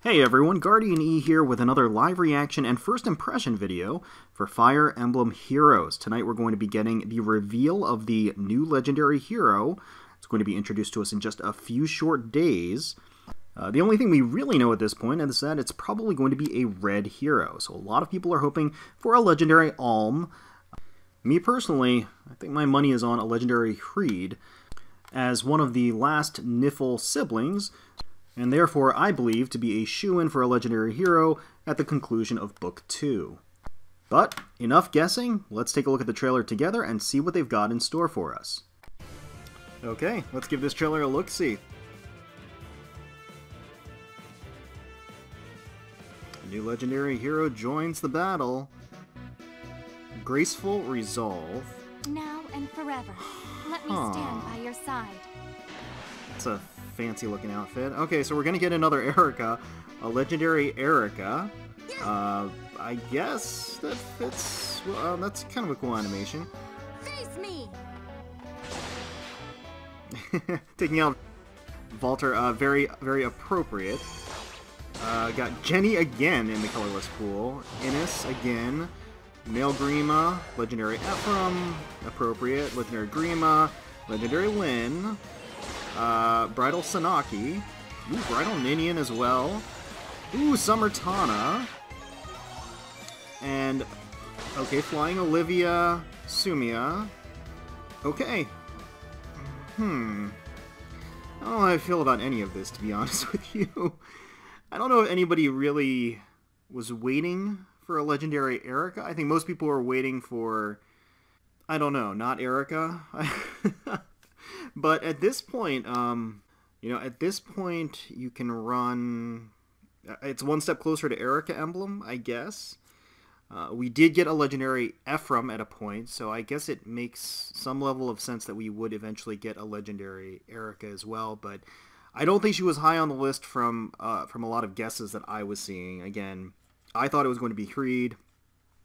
Hey everyone, GuardianE here with another live reaction and first impression video for Fire Emblem Heroes. Tonight we're going to be getting the reveal of the new legendary hero. It's going to be introduced to us in just a few short days. The only thing we really know at this point is that it's probably going to be a red hero. So a lot of people are hoping for a legendary Alm. Me personally, I think my money is on a legendary Creed as one of the last Niffle siblings, and therefore I believe to be a shoo-in for a legendary hero at the conclusion of Book 2. But enough guessing, let's take a look at the trailer together and see what they've got in store for us. Okay, let's give this trailer a look-see. A new legendary hero joins the battle. Graceful Resolve. Now and forever, let me stand by your side. It's a fancy looking outfit. Okay, so we're gonna get another Eirika, a legendary Eirika. I guess that fits. Well, that's kind of a cool animation. Face me. Taking out Walter, very appropriate. Got Jenny again in the colorless pool. Innis again. Male Grima, legendary Ephraim, appropriate. Legendary Grima, legendary Lyn. Bridal Sanaki. Ooh, Bridal Ninian as well. Ooh, Summer Tana. And, okay, Flying Olivia, Sumia. Okay. I don't know how I feel about any of this, to be honest with you. I don't know if anybody really was waiting for a legendary Eirika. I think most people were waiting for, I don't know, not Eirika. But at this point, at this point, you can run. It's one step closer to Eirika emblem, I guess. We did get a legendary Ephraim at a point, so I guess it makes some level of sense that we would eventually get a legendary Eirika as well. But I don't think she was high on the list from a lot of guesses that I was seeing. Again, I thought it was going to be Creed.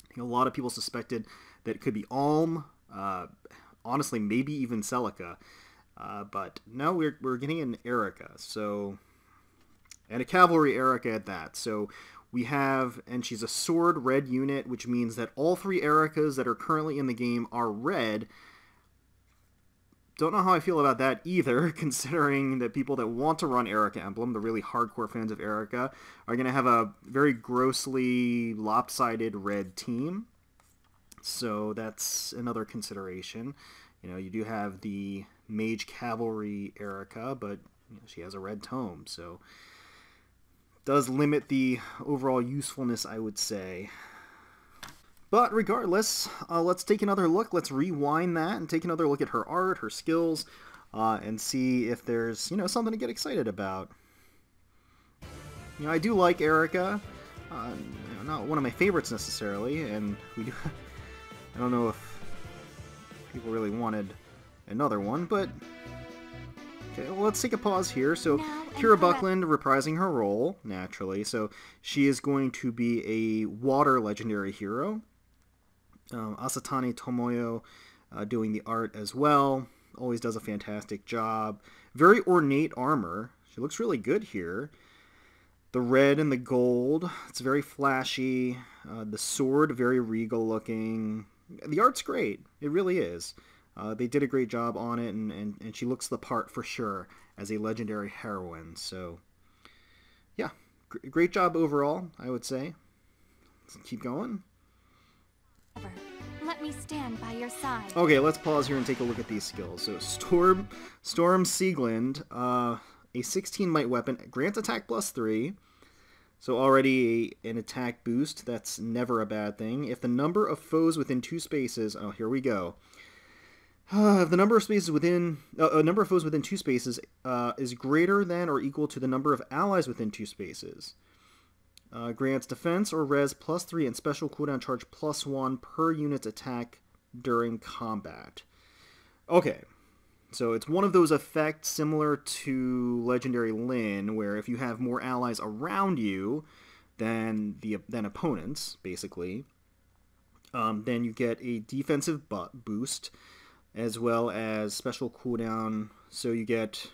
I think a lot of people suspected that it could be Alm. Honestly, maybe even Celica. But no, we're getting an Eirika, so, and a cavalry Eirika at that. So we have, and she's a sword red unit, which means that all three Eirikas that are currently in the game are red. Don't know how I feel about that either, considering that people that want to run Eirika emblem, the really hardcore fans of Eirika, are going to have a very grossly lopsided red team. So that's another consideration. You do have the Mage Cavalry Eirika, but she has a red tome, so does limit the overall usefulness, I would say. But regardless, let's take another look. Let's rewind that and take another look at her art, her skills, and see if there's something to get excited about. I do like Eirika. Not one of my favorites necessarily, and we do. I don't know if people really wanted another one, but okay, well, let's take a pause here. So Kira Buckland reprising her role, naturally. So she is going to be a water legendary hero. Asatani Tomoyo doing the art as well. Always does a fantastic job. Very ornate armor. She looks really good here. The red and the gold, it's very flashy. The sword, very regal looking. The art's great. It really is. They did a great job on it, and she looks the part for sure as a legendary heroine. So, yeah, great job overall, I would say. Let's keep going. Let me stand by your side. Okay, let's pause here and take a look at these skills. So, Storm Sieglinde, a 16 might weapon, grants attack +3. So already an attack boost. That's never a bad thing. If the number of foes within two spaces, oh, here we go. If the number of spaces within a number of foes within two spaces is greater than or equal to the number of allies within two spaces, grants defense or res +3 and special cooldown charge +1 per unit's attack during combat. Okay. So it's one of those effects similar to Legendary Lyn, where if you have more allies around you than opponents, basically, then you get a defensive boost, as well as special cooldown. So you get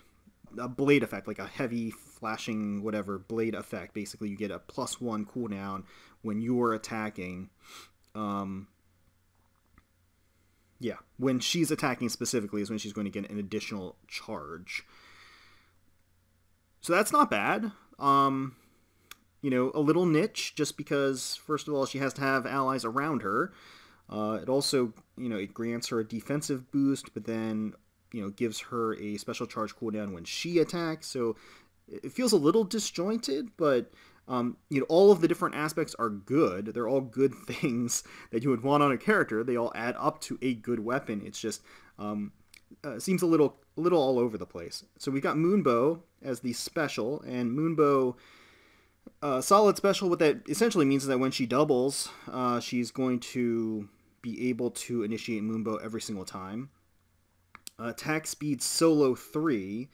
a blade effect, like a heavy flashing whatever blade effect. Basically, you get a +1 cooldown when you're attacking. Yeah, when she's attacking specifically is when she's going to get an additional charge. So that's not bad. You know, a little niche just because, first of all, she has to have allies around her. It also, you know, it grants her a defensive boost, but then, you know, gives her a special charge cooldown when she attacks. So it feels a little disjointed, but, you know, all of the different aspects are good. They're all good things that you would want on a character. They all add up to a good weapon. It's just seems a little all over the place. So we've got Moonbow as the special, and Moonbow, solid special. What that essentially means is that when she doubles, she's going to be able to initiate Moonbow every single time. Attack speed solo 3.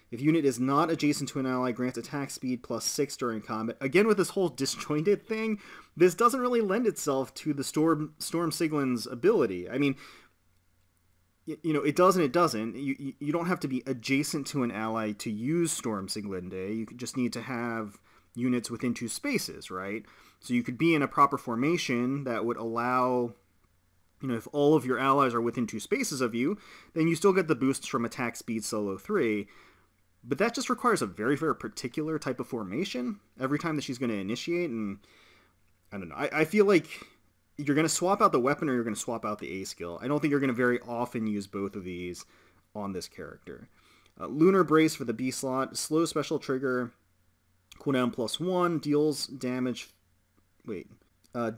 If unit is not adjacent to an ally, grants attack speed +6 during combat. Again, with this whole disjointed thing, this doesn't really lend itself to the Storm Sieglinde's ability. I mean, you know, it does and it doesn't. You don't have to be adjacent to an ally to use Storm Sieglinde. You just need to have units within 2 spaces, right? So you could be in a proper formation that would allow, you know, if all of your allies are within 2 spaces of you, then you still get the boosts from attack speed solo 3. But that just requires a very, very particular type of formation every time that she's going to initiate. And I don't know. I feel like you're going to swap out the weapon or you're going to swap out the A skill. I don't think you're going to very often use both of these on this character. Lunar Brace for the B slot. Slow special trigger. Cooldown +1. Deals damage... Wait.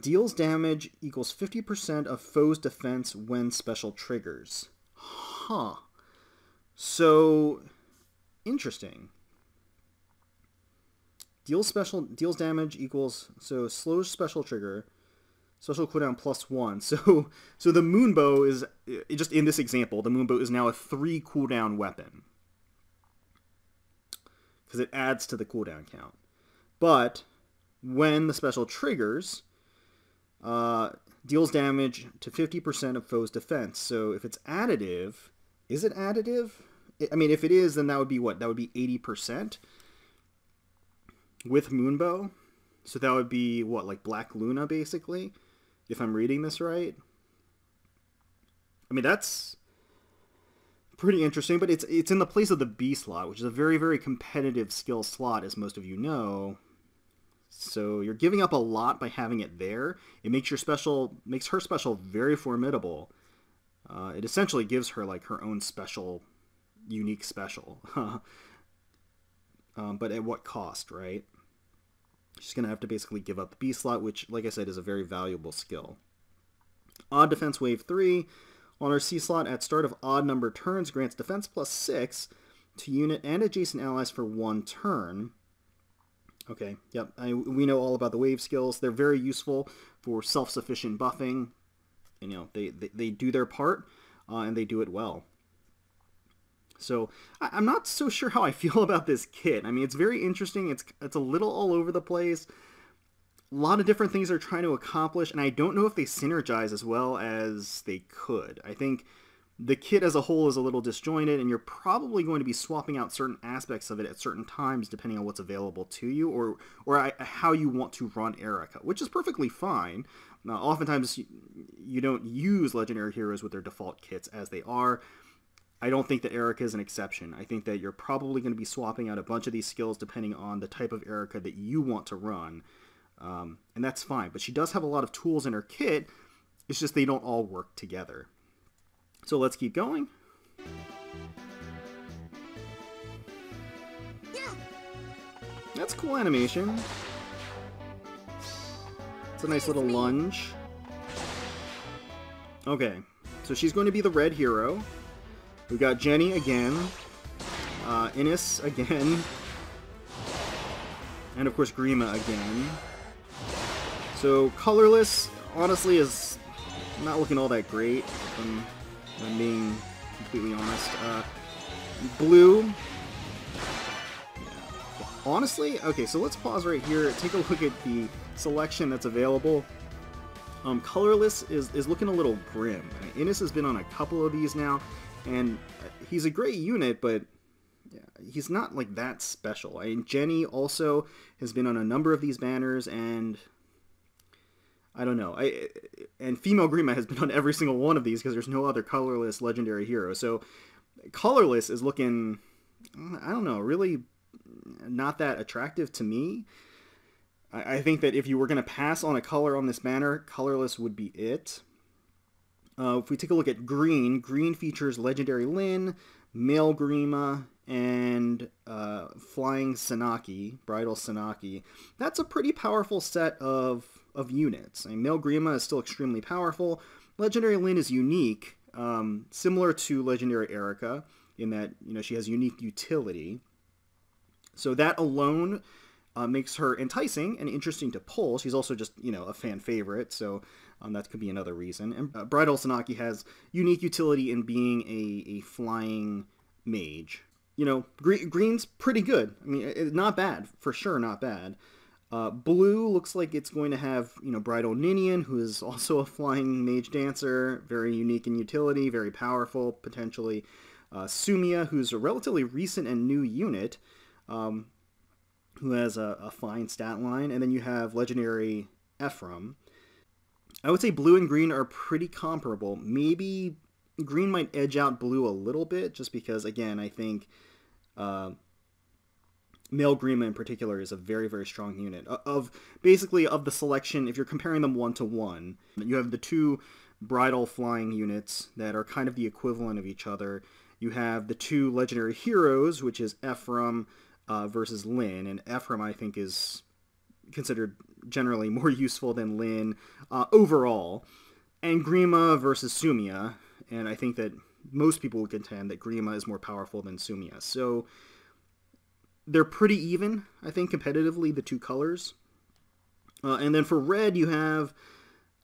Deals damage equals 50% of foe's defense when special triggers. Huh. So... interesting. Deals damage equals, so slow special trigger, special cooldown +1. So the Moonbow is, just in this example, the Moonbow is now a 3 cooldown weapon, because it adds to the cooldown count. But when the special triggers, deals damage to 50% of foe's defense. So if it's additive, is it additive? I mean, if it is, then that would be what? That would be 80% with Moonbow. So that would be, what, like Black Luna, basically? If I'm reading this right. I mean, that's pretty interesting, but it's in the place of the B slot, which is a very, very competitive skill slot, as most of you know. So you're giving up a lot by having it there. It makes her special very formidable. It essentially gives her, like, her own special... unique special. But at what cost, right? She's going to have to basically give up the B slot, which, like I said, is a very valuable skill. Odd Defense Wave 3. On her C slot, at start of odd number turns, grants defense +6 to unit and adjacent allies for 1 turn. Okay, yep, we know all about the wave skills. They're very useful for self-sufficient buffing. And, you know, they do their part, and they do it well. So I'm not so sure how I feel about this kit. I mean, it's very interesting. It's a little all over the place. A lot of different things they're trying to accomplish, and I don't know if they synergize as well as they could. I think the kit as a whole is a little disjointed, and you're probably going to be swapping out certain aspects of it at certain times depending on what's available to you, or how you want to run Eirika, which is perfectly fine. Now, oftentimes you don't use legendary heroes with their default kits as they are. I don't think that Eirika is an exception. I think that you're probably going to be swapping out a bunch of these skills depending on the type of Eirika that you want to run. And that's fine. But she does have a lot of tools in her kit. It's just they don't all work together. So let's keep going. Yeah. That's cool animation. It's a nice little lunge. Okay, so she's going to be the red hero. We've got Jenny again, Innes again, and of course Grima again. So colorless, honestly, is not looking all that great, if I'm being completely honest. Blue, yeah. Honestly, okay, so let's pause right here, take a look at the selection that's available. Colorless is looking a little grim. Innes has been on a couple of these now, and he's a great unit, but yeah, he's not like that special. I mean, Jenny also has been on a number of these banners, and I don't know. And female Grima has been on every single one of these because there's no other colorless legendary hero. So colorless is looking, I don't know, really not that attractive to me. I think that if you were going to pass on a color on this banner, colorless would be it. If we take a look at green, green features legendary Lyn, male Grima, and flying Sanaki, bridal Sanaki. That's a pretty powerful set of units. I mean, male Grima is still extremely powerful. Legendary Lyn is unique, similar to legendary Eirika, in that, you know, she has unique utility. So that alone makes her enticing and interesting to pull. She's also just, you know, a fan favorite, so that could be another reason. And Bridal Sanaki has unique utility in being a flying mage. You know, green's pretty good. I mean, not bad, for sure not bad. Blue looks like it's going to have, you know, Bridal Ninian, who is also a flying mage dancer, very unique in utility, very powerful, potentially. Sumia, who's a relatively recent and new unit, who has a fine stat line. And then you have legendary Ephraim. I would say blue and green are pretty comparable. Maybe green might edge out blue a little bit, just because, again, I think male Grima in particular is a very, very strong unit. Basically, of the selection, if you're comparing them 1-to-1, you have the two bridal flying units that are kind of the equivalent of each other. You have the two legendary heroes, which is Ephraim versus Lyn, and Ephraim, I think, is considered generally more useful than Lyn overall. And Grima versus Sumia, and I think that most people would contend that Grima is more powerful than Sumia. So they're pretty even, I think, competitively, the two colors. And then for red, you have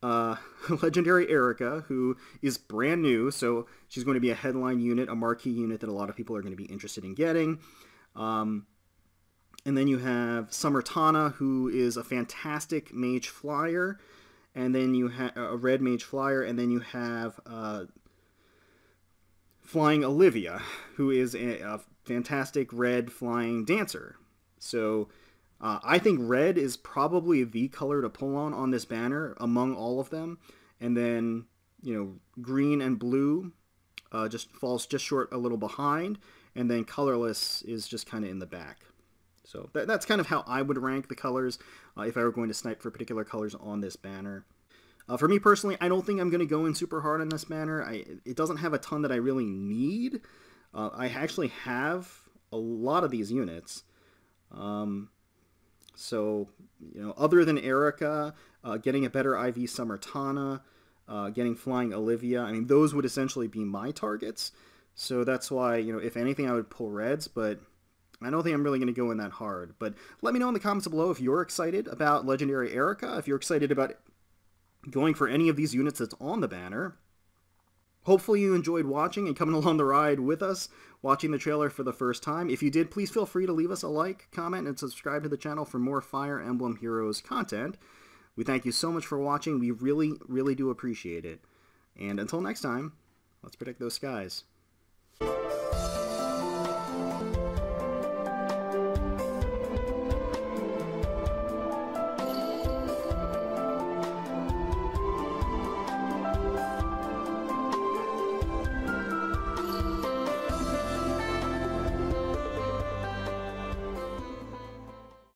legendary Eirika, who is brand new, so she's going to be a headline unit, a marquee unit that a lot of people are going to be interested in getting. And then you have Summer Tana, who is a fantastic mage flyer, and then you have a red mage flyer, and then you have Flying Olivia, who is a fantastic red flying dancer. So I think red is probably the color to pull on this banner among all of them. And then, you know, green and blue just falls just short a little behind. And then colorless is just kind of in the back. So that's kind of how I would rank the colors if I were going to snipe for particular colors on this banner. For me personally, I don't think I'm going to go in super hard on this banner. It doesn't have a ton that I really need. I actually have a lot of these units. So, you know, other than Eirika, getting a better IV Summer Tana, getting Flying Olivia, I mean, those would essentially be my targets. So that's why, you know, if anything, I would pull reds, but I don't think I'm really going to go in that hard. But let me know in the comments below if you're excited about legendary Eirika, if you're excited about going for any of these units that's on the banner. Hopefully you enjoyed watching and coming along the ride with us, watching the trailer for the first time. If you did, please feel free to leave us a like, comment, and subscribe to the channel for more Fire Emblem Heroes content. We thank you so much for watching. We really, really do appreciate it. And until next time, let's protect those skies.